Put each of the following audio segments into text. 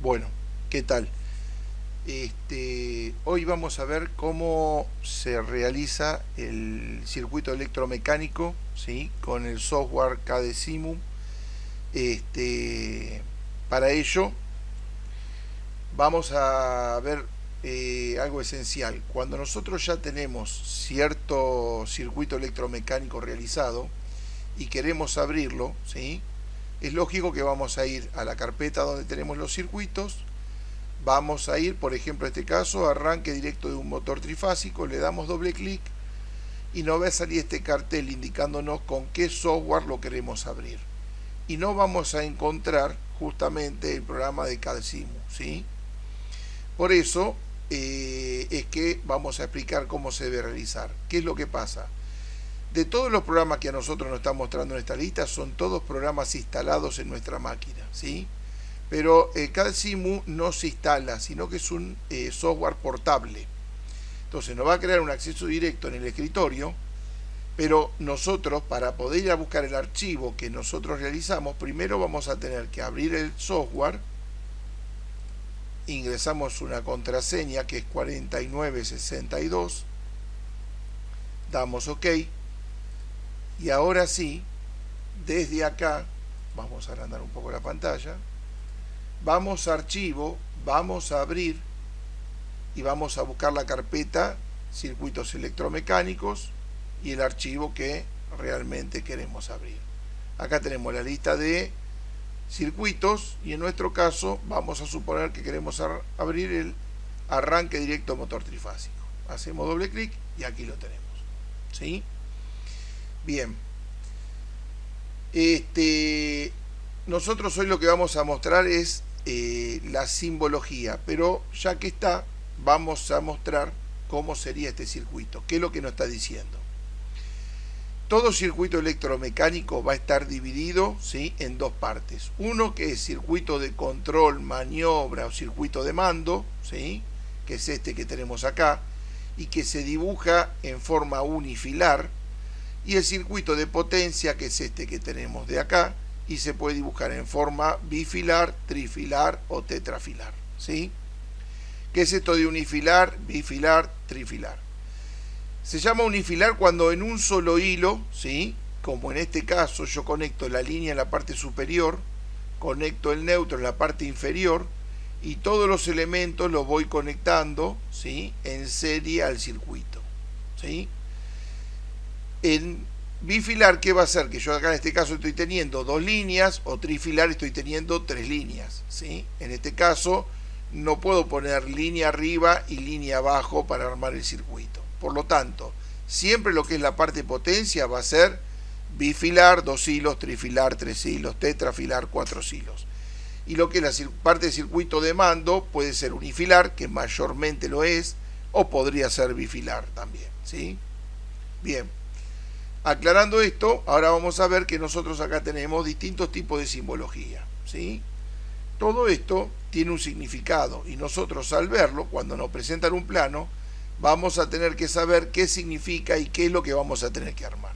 Bueno, ¿qué tal? Hoy vamos a ver cómo se realiza el circuito electromecánico, ¿sí? Con el software KDSIMU. Este, para ello vamos a ver algo esencial. Cuando nosotros ya tenemos cierto circuito electromecánico realizado y queremos abrirlo, ¿sí? Es lógico que vamos a ir a la carpeta donde tenemos los circuitos. Vamos a ir, por ejemplo, en este caso, arranque directo de un motor trifásico, le damos doble clic y nos va a salir este cartel indicándonos con qué software lo queremos abrir. Y no vamos a encontrar justamente el programa de KDSIMU, ¿sí? Por eso es que vamos a explicar cómo se debe realizar. ¿Qué es lo que pasa? De todos los programas que a nosotros nos están mostrando en esta lista, son todos programas instalados en nuestra máquina, ¿sí? Pero el KDSIMU no se instala, sino que es un software portable. Entonces nos va a crear un acceso directo en el escritorio, pero nosotros, para poder ir a buscar el archivo que nosotros realizamos, primero vamos a tener que abrir el software, ingresamos una contraseña que es 4962, damos OK, y ahora sí, desde acá, vamos a agrandar un poco la pantalla, vamos a archivo, vamos a abrir y vamos a buscar la carpeta circuitos electromecánicos y el archivo que realmente queremos abrir. Acá tenemos la lista de circuitos y en nuestro caso vamos a suponer que queremos abrir el arranque directo motor trifásico. Hacemos doble clic y aquí lo tenemos, ¿sí? Bien. Nosotros hoy lo que vamos a mostrar es la simbología, pero ya que está, vamos a mostrar cómo sería este circuito. ¿Qué es lo que nos está diciendo? Todo circuito electromecánico va a estar dividido, ¿sí?, en dos partes. Uno que es circuito de control, maniobra o circuito de mando, ¿sí?, que es este que tenemos acá, y que se dibuja en forma unifilar, y el circuito de potencia, que es este que tenemos de acá, y se puede dibujar en forma bifilar, trifilar o tetrafilar, ¿sí? ¿Qué es esto de unifilar, bifilar, trifilar? Se llama unifilar cuando en un solo hilo, ¿sí?, como en este caso yo conecto la línea en la parte superior, conecto el neutro en la parte inferior y todos los elementos los voy conectando, ¿sí?, en serie al circuito, ¿sí? En bifilar, ¿qué va a hacer? Que yo acá en este caso estoy teniendo dos líneas, o trifilar estoy teniendo tres líneas, ¿sí? En este caso no puedo poner línea arriba y línea abajo para armar el circuito. Por lo tanto, siempre lo que es la parte potencia va a ser bifilar, dos hilos, trifilar, tres hilos, tetrafilar, cuatro hilos. Y lo que es la parte de circuito de mando puede ser unifilar, que mayormente lo es, o podría ser bifilar también, ¿sí? Bien. Aclarando esto, ahora vamos a ver que nosotros acá tenemos distintos tipos de simbología, ¿sí? Todo esto tiene un significado y nosotros al verlo, cuando nos presentan un plano, vamos a tener que saber qué significa y qué es lo que vamos a tener que armar.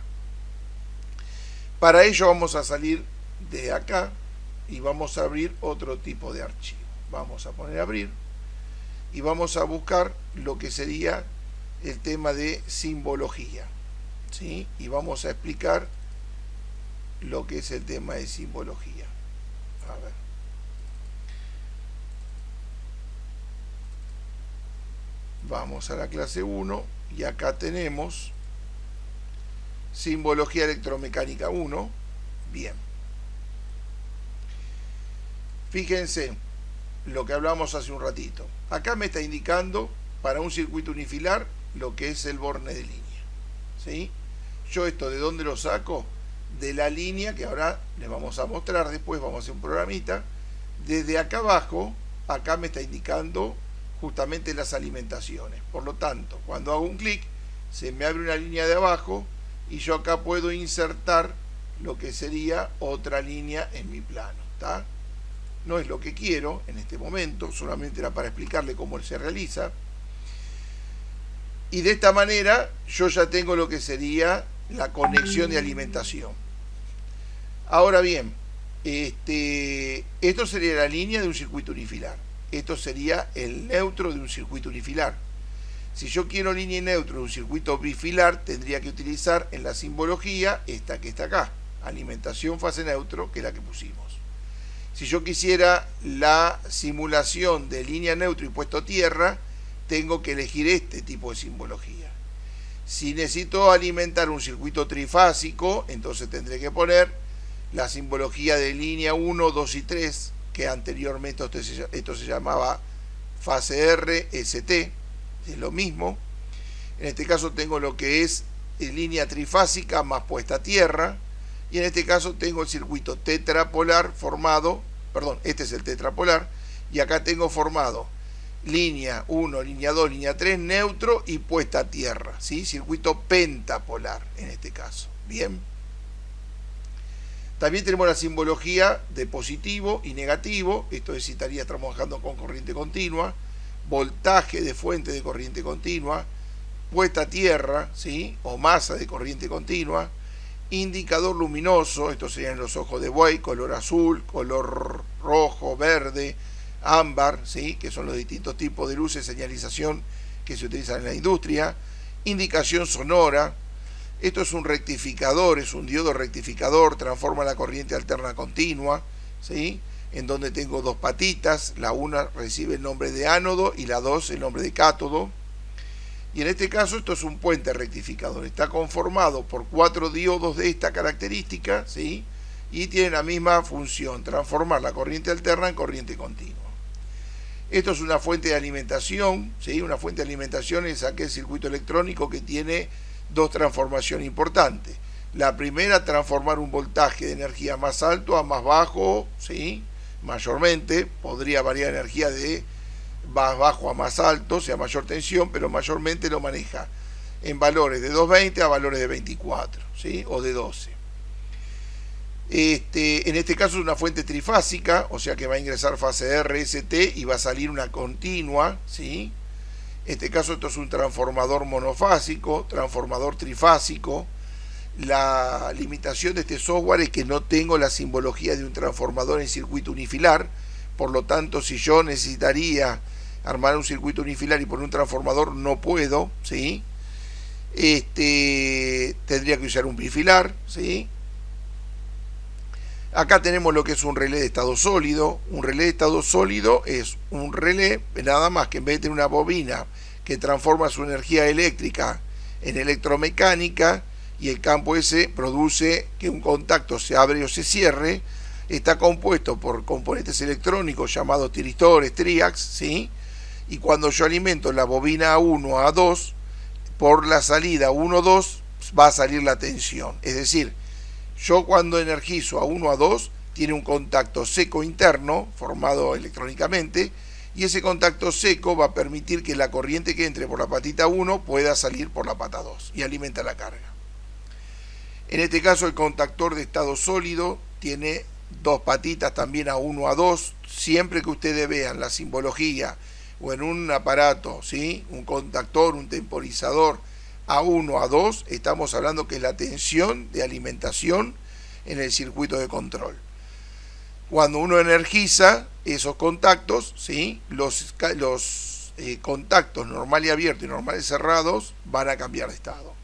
Para ello vamos a salir de acá y vamos a abrir otro tipo de archivo. Vamos a poner abrir y vamos a buscar lo que sería el tema de simbología, ¿sí? Y vamos a explicar lo que es el tema de simbología. A ver. Vamos a la clase 1 y acá tenemos simbología electromecánica 1. Bien. Fíjense lo que hablamos hace un ratito. Acá me está indicando para un circuito unifilar lo que es el borne de línea, ¿sí? Yo esto de dónde lo saco, de la línea que ahora les vamos a mostrar después, vamos a hacer un programita. Desde acá abajo, acá me está indicando justamente las alimentaciones. Por lo tanto, cuando hago un clic, se me abre una línea de abajo y yo acá puedo insertar lo que sería otra línea en mi plano, ¿está? No es lo que quiero en este momento, solamente era para explicarle cómo se realiza. Y de esta manera yo ya tengo lo que sería la conexión de alimentación. Ahora bien, Esto sería la línea de un circuito unifilar. Esto sería el neutro de un circuito unifilar. Si yo quiero línea y neutro de un circuito bifilar, tendría que utilizar en la simbología esta que está acá, alimentación fase neutro, que es la que pusimos. Si yo quisiera la simulación de línea neutro y puesto tierra, tengo que elegir este tipo de simbología. Si necesito alimentar un circuito trifásico, entonces tendré que poner la simbología de línea 1, 2 y 3, que anteriormente esto se llamaba fase R, ST, es lo mismo. En este caso tengo lo que es línea trifásica más puesta a tierra, y en este caso tengo el circuito tetrapolar formado, perdón, este es el tetrapolar, y acá tengo formado línea 1, línea 2, línea 3, neutro y puesta a tierra, ¿sí? Circuito pentapolar en este caso. Bien. También tenemos la simbología de positivo y negativo, esto es si estaría trabajando con corriente continua, voltaje de fuente de corriente continua, puesta a tierra, ¿sí? O masa de corriente continua, indicador luminoso, estos serían los ojos de buey, color azul, color rojo, verde, ámbar, ¿sí? Que son los distintos tipos de luces de señalización que se utilizan en la industria, indicación sonora, esto es un rectificador, es un diodo rectificador, transforma la corriente alterna continua, ¿sí? En donde tengo dos patitas, la una recibe el nombre de ánodo y la dos el nombre de cátodo. Y en este caso esto es un puente rectificador, está conformado por 4 diodos de esta característica, ¿sí? Y tiene la misma función, transformar la corriente alterna en corriente continua. Esto es una fuente de alimentación, ¿sí? Una fuente de alimentación es aquel circuito electrónico que tiene dos transformaciones importantes. La primera, transformar un voltaje de energía más alto a más bajo, ¿sí? Mayormente, podría variar energía de más bajo a más alto, o sea, mayor tensión, pero mayormente lo maneja en valores de 220 a valores de 24, ¿sí? O de 12. En este caso es una fuente trifásica, o sea que va a ingresar fase R, ST y va a salir una continua, ¿sí? En este caso esto es un transformador monofásico, transformador trifásico. La limitación de este software es que no tengo la simbología de un transformador en circuito unifilar, por lo tanto si yo necesitaría armar un circuito unifilar y poner un transformador no puedo, ¿sí? Tendría que usar un bifilar, ¿sí? Acá tenemos lo que es un relé de estado sólido. Un relé de estado sólido es un relé, nada más que en vez de tener una bobina que transforma su energía eléctrica en electromecánica y el campo ese produce que un contacto se abre o se cierre, está compuesto por componentes electrónicos llamados tiristores, triacs, ¿sí? Y cuando yo alimento la bobina A1 a A2, por la salida 1-2 va a salir la tensión. Es decir, yo cuando energizo a 1 a 2 tiene un contacto seco interno formado electrónicamente y ese contacto seco va a permitir que la corriente que entre por la patita 1 pueda salir por la pata 2 y alimenta la carga. En este caso el contactor de estado sólido tiene dos patitas también a 1 a 2. Siempre que ustedes vean la simbología o en un aparato, ¿sí? Un contactor, un temporizador a 1 a 2, estamos hablando que es la tensión de alimentación en el circuito de control. Cuando uno energiza esos contactos, ¿sí? Los contactos normal y abierto y normal y cerrados van a cambiar de estado.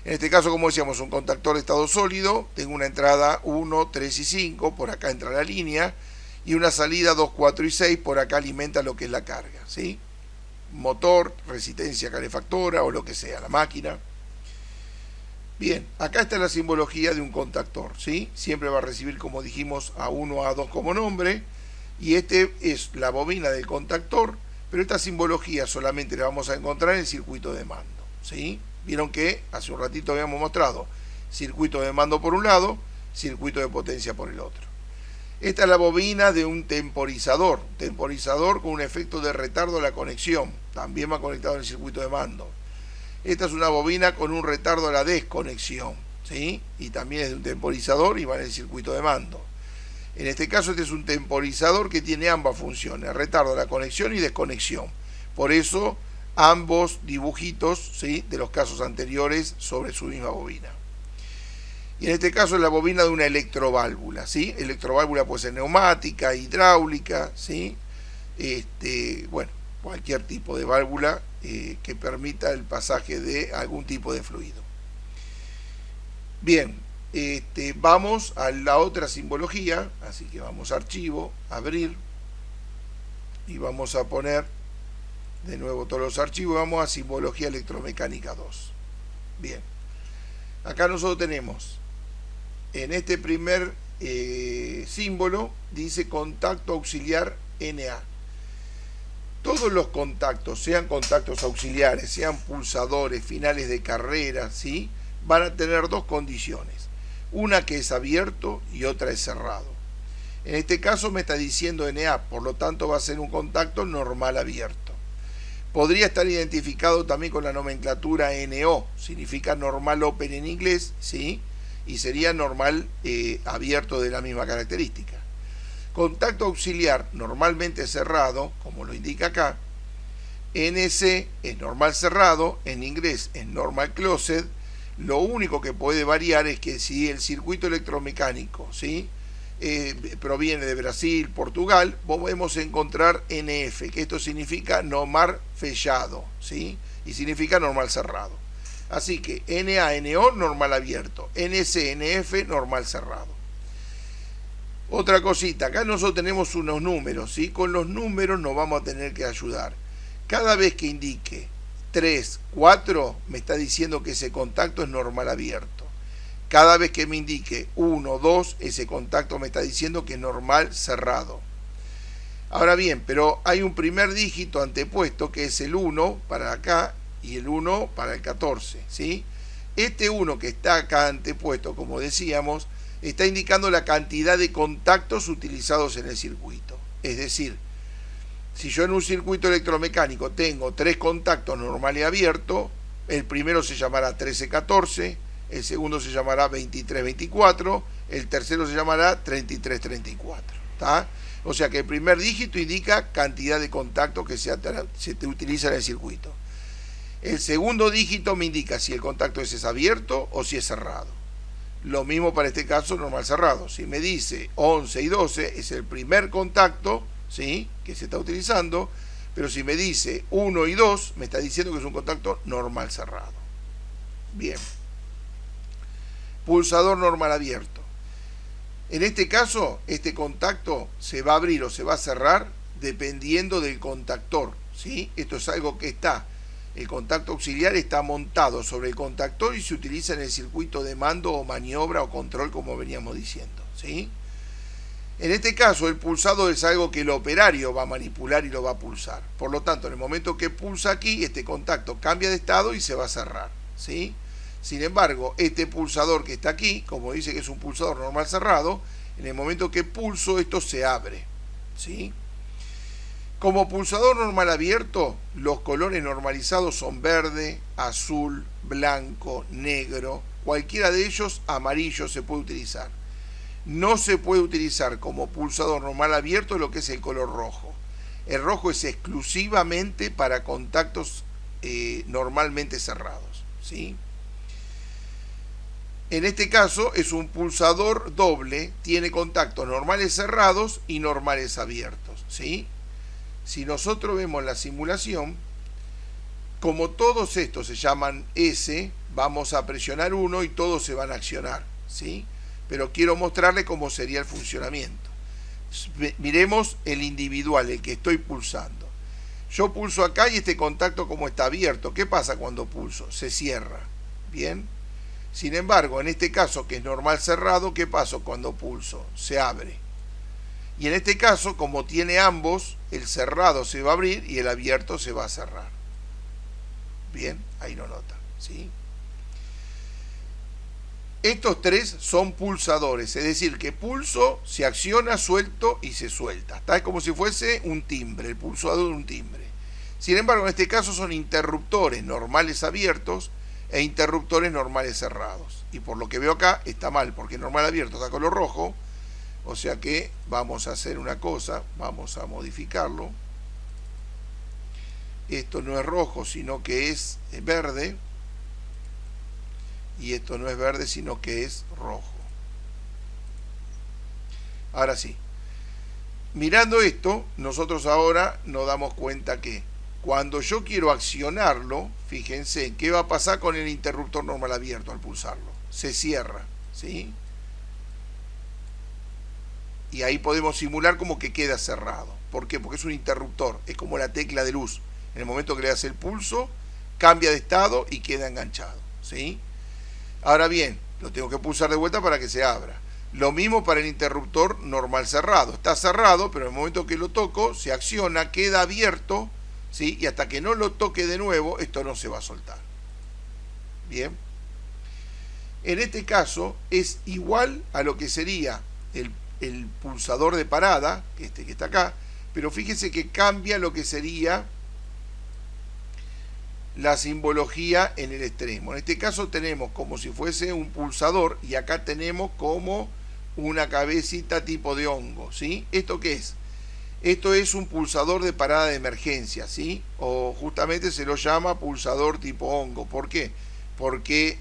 En este caso, como decíamos, un contactor de estado sólido, tengo una entrada 1, 3 y 5, por acá entra la línea, y una salida 2, 4 y 6, por acá alimenta lo que es la carga, ¿sí? Motor, resistencia calefactora o lo que sea, la máquina. Bien, acá está la simbología de un contactor, ¿sí? Siempre va a recibir, como dijimos, a 1, a 2 como nombre, y este es la bobina del contactor, pero esta simbología solamente la vamos a encontrar en el circuito de mando, ¿sí? Vieron que hace un ratito habíamos mostrado circuito de mando por un lado, circuito de potencia por el otro. Esta es la bobina de un temporizador con un efecto de retardo a la conexión, también va conectado en el circuito de mando. Esta es una bobina con un retardo a la desconexión, ¿sí? Y también es de un temporizador y va en el circuito de mando. En este caso este es un temporizador que tiene ambas funciones, retardo a la conexión y desconexión. Por eso ambos dibujitos, ¿sí? De los casos anteriores sobre su misma bobina. Y en este caso es la bobina de una electroválvula, ¿sí? Electroválvula puede ser neumática, hidráulica, ¿sí? Bueno, cualquier tipo de válvula que permita el pasaje de algún tipo de fluido. Bien, vamos a la otra simbología, así que vamos a archivo, abrir, y vamos a poner de nuevo todos los archivos, vamos a simbología electromecánica 2. Bien, acá nosotros tenemos, en este primer símbolo, dice contacto auxiliar Na. Todos los contactos, sean contactos auxiliares, sean pulsadores, finales de carrera, ¿sí?, van a tener dos condiciones. Una que es abierto y otra es cerrado. En este caso me está diciendo Na, por lo tanto va a ser un contacto normal abierto. Podría estar identificado también con la nomenclatura NO, significa normal open en inglés, ¿sí?, y sería normal abierto de la misma característica. Contacto auxiliar normalmente cerrado, como lo indica acá. NC es normal cerrado, en inglés es normal closed. Lo único que puede variar es que si el circuito electromecánico, ¿sí?, proviene de Brasil, Portugal, podemos encontrar NF, que esto significa normal fechado, ¿sí?, y significa normal cerrado. Así que NA, NO, normal abierto. NC, NF, normal cerrado. Otra cosita, acá nosotros tenemos unos números, ¿sí? Con los números nos vamos a tener que ayudar. Cada vez que indique 3, 4, me está diciendo que ese contacto es normal abierto. Cada vez que me indique 1, 2, ese contacto me está diciendo que es normal cerrado. Ahora bien, pero hay un primer dígito antepuesto que es el 1 para acá y el 1 para el 14, ¿sí? Este 1 que está acá antepuesto, como decíamos, está indicando la cantidad de contactos utilizados en el circuito. Es decir, si yo en un circuito electromecánico tengo 3 contactos normal y abierto, el primero se llamará 13-14, el segundo se llamará 23-24, el tercero se llamará 33-34. ¿Tá? O sea que el primer dígito indica cantidad de contactos que se utiliza en el circuito. El segundo dígito me indica si el contacto es abierto o si es cerrado. Lo mismo para este caso normal cerrado. Si me dice 11 y 12 es el primer contacto, ¿sí?, que se está utilizando, pero si me dice 1 y 2 me está diciendo que es un contacto normal cerrado. Bien. Pulsador normal abierto. En este caso, este contacto se va a abrir o se va a cerrar dependiendo del contactor, ¿sí? Esto es algo que está, el contacto auxiliar está montado sobre el contactor y se utiliza en el circuito de mando o maniobra o control, como veníamos diciendo, ¿sí? En este caso, el pulsado es algo que el operario va a manipular y lo va a pulsar. Por lo tanto, en el momento que pulsa aquí, este contacto cambia de estado y se va a cerrar, ¿sí? Sin embargo, este pulsador que está aquí, como dice que es un pulsador normal cerrado, en el momento que pulso, esto se abre, ¿sí? Como pulsador normal abierto, los colores normalizados son verde, azul, blanco, negro, cualquiera de ellos, amarillo se puede utilizar. No se puede utilizar como pulsador normal abierto lo que es el color rojo. El rojo es exclusivamente para contactos normalmente cerrados, ¿sí? En este caso es un pulsador doble, tiene contactos normales cerrados y normales abiertos, ¿sí? Si nosotros vemos la simulación, como todos estos se llaman S, vamos a presionar uno y todos se van a accionar, ¿sí? Pero quiero mostrarle cómo sería el funcionamiento. Miremos el individual, el que estoy pulsando. Yo pulso acá y este contacto como está abierto. ¿Qué pasa cuando pulso? Se cierra. Bien. Sin embargo, en este caso, que es normal cerrado, ¿qué pasa cuando pulso? Se abre. Y en este caso, como tiene ambos, el cerrado se va a abrir y el abierto se va a cerrar. Bien, ahí lo nota, ¿sí? Estos tres son pulsadores, es decir, que pulso, se acciona, suelto y se suelta. Está como si fuese un timbre, el pulsador de un timbre. Sin embargo, en este caso son interruptores normales abiertos e interruptores normales cerrados. Y por lo que veo acá está mal, porque normal abierto está color rojo. O sea que vamos a hacer una cosa, vamos a modificarlo. Esto no es rojo, sino que es verde. y esto no es verde sino que es rojo. Ahora sí, mirando esto, nosotros ahora nos damos cuenta que cuando yo quiero accionarlo, fíjense, ¿qué va a pasar con el interruptor normal abierto al pulsarlo? Se cierra, ¿sí? Y ahí podemos simular como que queda cerrado. ¿Por qué? Porque es un interruptor, es como la tecla de luz. En el momento que le das el pulso, cambia de estado y queda enganchado, ¿sí? Ahora bien, lo tengo que pulsar de vuelta para que se abra. Lo mismo para el interruptor normal cerrado. Está cerrado, pero en el momento que lo toco, se acciona, queda abierto, ¿sí? Y hasta que no lo toque de nuevo, esto no se va a soltar. Bien. En este caso, es igual a lo que sería el pulsador de parada, este que está acá, pero fíjese que cambia lo que sería la simbología en el extremo. En este caso tenemos como si fuese un pulsador y acá tenemos como una cabecita tipo de hongo, ¿sí? ¿Esto qué es? Esto es un pulsador de parada de emergencia, ¿sí? O justamente se lo llama pulsador tipo hongo. ¿Por qué? Porque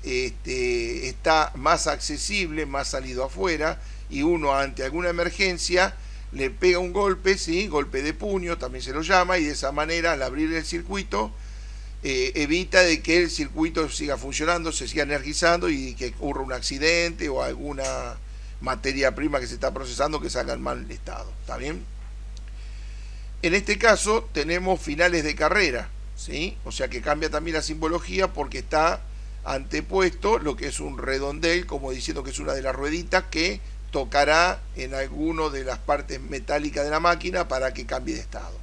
está más accesible, más salido afuera, y uno ante alguna emergencia le pega un golpe, ¿sí? Golpe de puño también se lo llama, y de esa manera al abrir el circuito evita de que el circuito siga funcionando, se siga energizando y que ocurra un accidente o alguna materia prima que se está procesando que salga en mal estado. ¿Está bien? En este caso tenemos finales de carrera, ¿sí? O sea que cambia también la simbología porque está antepuesto lo que es un redondel, como diciendo que es una de las rueditas que tocará en alguno de las partes metálicas de la máquina para que cambie de estado.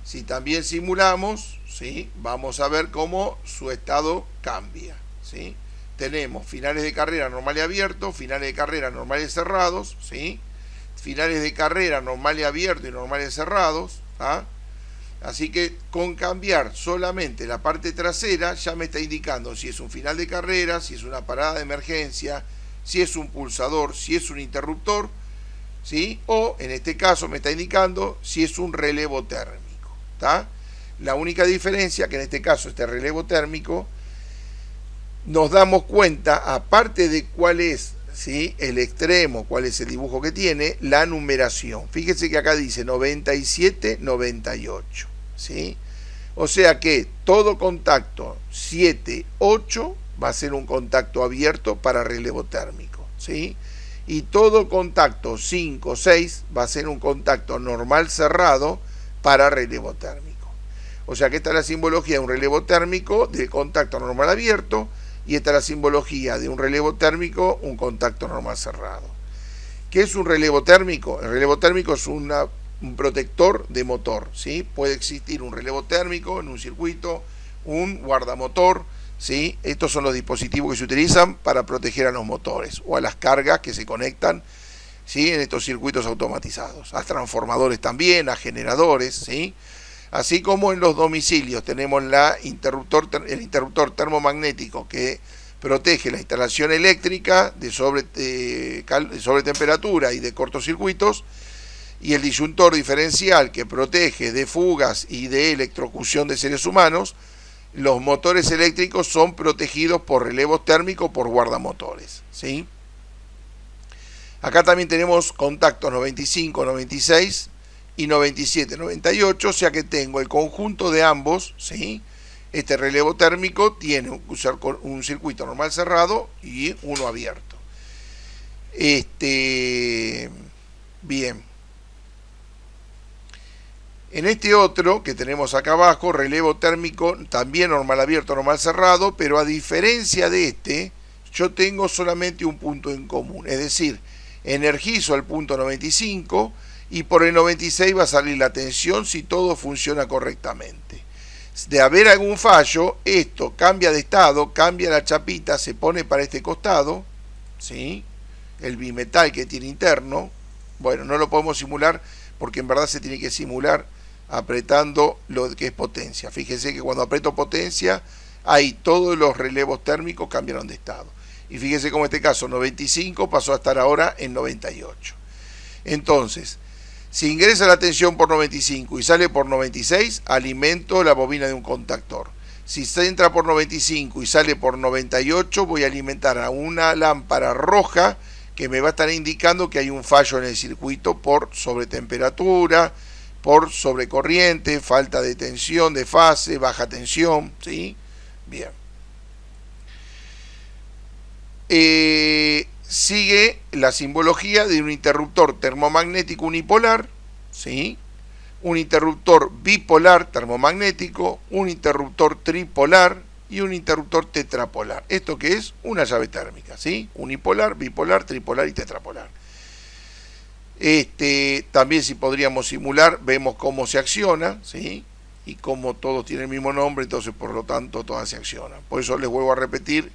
Si también simulamos, ¿sí? Vamos a ver cómo su estado cambia, ¿sí? Tenemos finales de carrera normal y abierto, finales de carrera normales y cerrados, ¿sí? Finales de carrera normal y abierto y normales y cerrados, ¿ah? Así que con cambiar solamente la parte trasera ya me está indicando si es un final de carrera, si es una parada de emergencia, si es un pulsador, si es un interruptor, ¿sí? O en este caso me está indicando si es un relevo térmico, ¿tá? La única diferencia que en este caso este relevo térmico nos damos cuenta, aparte de cuál es, ¿sí? El extremo, cuál es el dibujo que tiene, la numeración. Fíjese que acá dice 97, 98, ¿sí? O sea que todo contacto 7, 8 va a ser un contacto abierto para relevo térmico, ¿sí? Y todo contacto 5, 6 va a ser un contacto normal cerrado para relevo térmico. O sea que esta es la simbología de un relevo térmico de contacto normal abierto, y esta es la simbología de un relevo térmico, un contacto normal cerrado. ¿Qué es un relevo térmico? El relevo térmico es un protector de motor, ¿sí? Puede existir un relevo térmico en un circuito, un guardamotor, ¿sí? Estos son los dispositivos que se utilizan para proteger a los motores o a las cargas que se conectan, ¿sí? En estos circuitos automatizados, a transformadores también, a generadores, ¿sí? Así como en los domicilios tenemos el interruptor termomagnético que protege la instalación eléctrica de sobretemperatura y de cortocircuitos, y el disyuntor diferencial que protege de fugas y de electrocución de seres humanos. Los motores eléctricos son protegidos por relevos térmicos, por guardamotores, ¿sí? Acá también tenemos contactos 95, 96 y 97, 98, o sea que tengo el conjunto de ambos, ¿sí? Este relevo térmico tiene un circuito normal cerrado y uno abierto. Bien. En este otro que tenemos acá abajo, relevo térmico también normal abierto, normal cerrado, pero a diferencia de este, yo tengo solamente un punto en común, es decir, energizo al punto 95 y por el 96 va a salir la tensión si todo funciona correctamente. De haber algún fallo, esto cambia de estado, cambia la chapita, se pone para este costado, ¿sí? El bimetal que tiene interno, bueno, no lo podemos simular porque en verdad se tiene que simular apretando lo que es potencia. Fíjense que cuando aprieto potencia, ahí todos los relevos térmicos cambiaron de estado. Y fíjense como en este caso 95 pasó a estar ahora en 98. Entonces, si ingresa la tensión por 95 y sale por 96, alimento la bobina de un contactor. Si se entra por 95 y sale por 98, voy a alimentar a una lámpara roja que me va a estar indicando que hay un fallo en el circuito por sobretemperatura, por sobrecorriente, falta de tensión de fase, baja tensión, ¿sí? Bien. Sigue la simbología de un interruptor termomagnético unipolar, ¿sí? Un interruptor bipolar termomagnético, un interruptor tripolar y un interruptor tetrapolar. ¿Esto qué es? Una llave térmica, ¿sí? Unipolar, bipolar, tripolar y tetrapolar. También, si podríamos simular, vemos cómo se acciona, ¿sí? Y como todos tienen el mismo nombre, entonces por lo tanto todas se accionan. Por eso les vuelvo a repetir,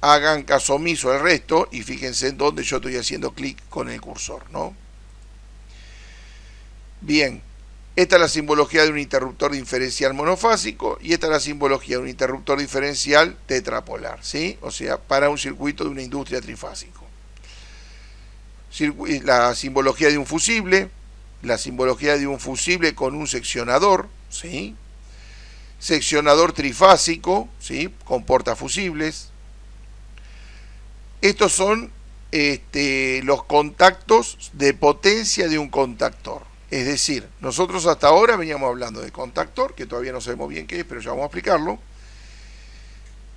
hagan caso omiso al resto y fíjense en dónde yo estoy haciendo clic con el cursor, ¿no? Bien, esta es la simbología de un interruptor diferencial monofásico y esta es la simbología de un interruptor diferencial tetrapolar, ¿sí? O sea, para un circuito de una industria trifásico. La simbología de un fusible, la simbología de un fusible con un seccionador, ¿sí? Seccionador trifásico, ¿sí? Con portafusibles. Estos son los contactos de potencia de un contactor. Es decir, nosotros hasta ahora veníamos hablando de contactor, que todavía no sabemos bien qué es, pero ya vamos a explicarlo.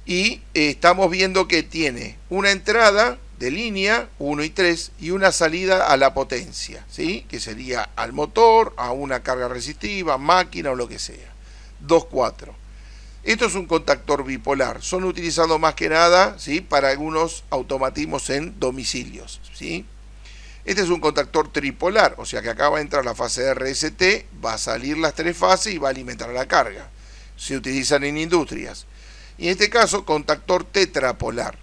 Y estamos viendo que tiene una entrada de línea 1 y 3 y una salida a la potencia, ¿sí? Que sería al motor, a una carga resistiva, máquina o lo que sea. 2, 4. Esto es un contactor bipolar. Son utilizados más que nada, ¿sí? Para algunos automatismos en domicilios, ¿sí? Este es un contactor tripolar, o sea que acá va a entrar la fase de RST, va a salir las tres fases y va a alimentar la carga. Se utilizan en industrias. Y en este caso, contactor tetrapolar.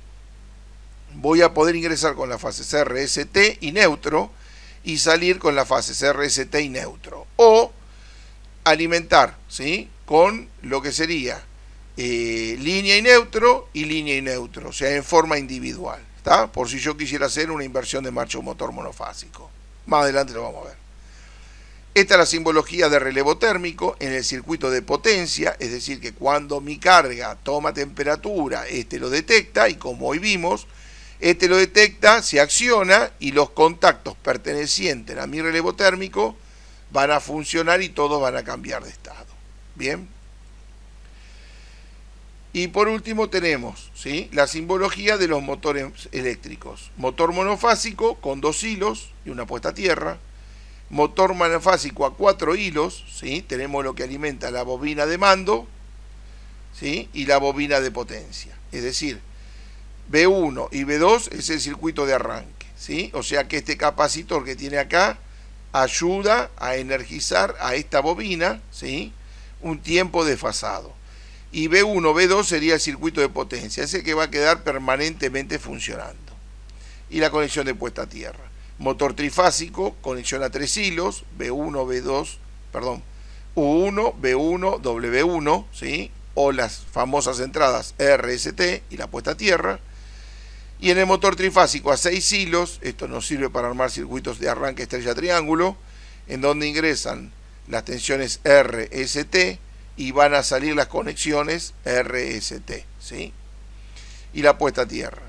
Voy a poder ingresar con la fase CRST y neutro y salir con la fase CRST y neutro. O alimentar, ¿sí? Con lo que sería línea y neutro, o sea, en forma individual. ¿Está? Por si yo quisiera hacer una inversión de marcha o un motor monofásico. Más adelante lo vamos a ver. Esta es la simbología de relevo térmico en el circuito de potencia, es decir, que cuando mi carga toma temperatura, lo detecta y como hoy vimos, lo detecta, se acciona y los contactos pertenecientes a mi relevo térmico van a funcionar y todos van a cambiar de estado. Bien. Y por último tenemos, ¿sí? La simbología de los motores eléctricos. Motor monofásico con 2 hilos y una puesta a tierra. Motor monofásico a 4 hilos, ¿sí? Tenemos lo que alimenta la bobina de mando, ¿sí? Y la bobina de potencia. Es decir, B1 y B2 es el circuito de arranque, ¿sí? O sea que este capacitor que tiene acá ayuda a energizar a esta bobina, ¿sí? Un tiempo desfasado. Y B1, B2 sería el circuito de potencia, ese que va a quedar permanentemente funcionando. Y la conexión de puesta a tierra. Motor trifásico, conexión a 3 hilos, B1, B2, perdón, U1, B1, W1, ¿sí? O las famosas entradas RST y la puesta a tierra. Y en el motor trifásico a 6 hilos, esto nos sirve para armar circuitos de arranque estrella triángulo, en donde ingresan las tensiones RST y van a salir las conexiones RST, ¿sí? Y la puesta a tierra.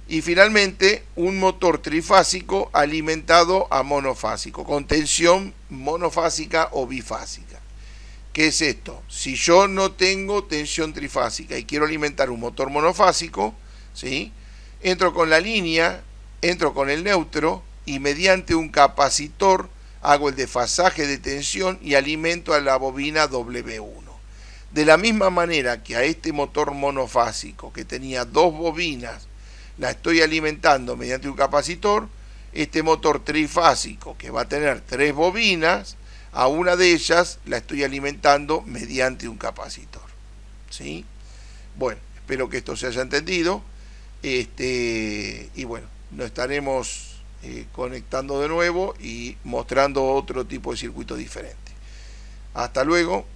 Y finalmente, un motor trifásico alimentado a monofásico, con tensión monofásica o bifásica. ¿Qué es esto? Si yo no tengo tensión trifásica y quiero alimentar un motor monofásico, ¿sí? Entro con la línea, entro con el neutro y mediante un capacitor hago el desfasaje de tensión y alimento a la bobina W1. De la misma manera que a este motor monofásico que tenía 2 bobinas, la estoy alimentando mediante un capacitor, este motor trifásico que va a tener 3 bobinas, a una de ellas la estoy alimentando mediante un capacitor, ¿sí? Bueno, espero que esto se haya entendido. Y bueno, nos estaremos conectando de nuevo y mostrando otro tipo de circuito diferente. Hasta luego.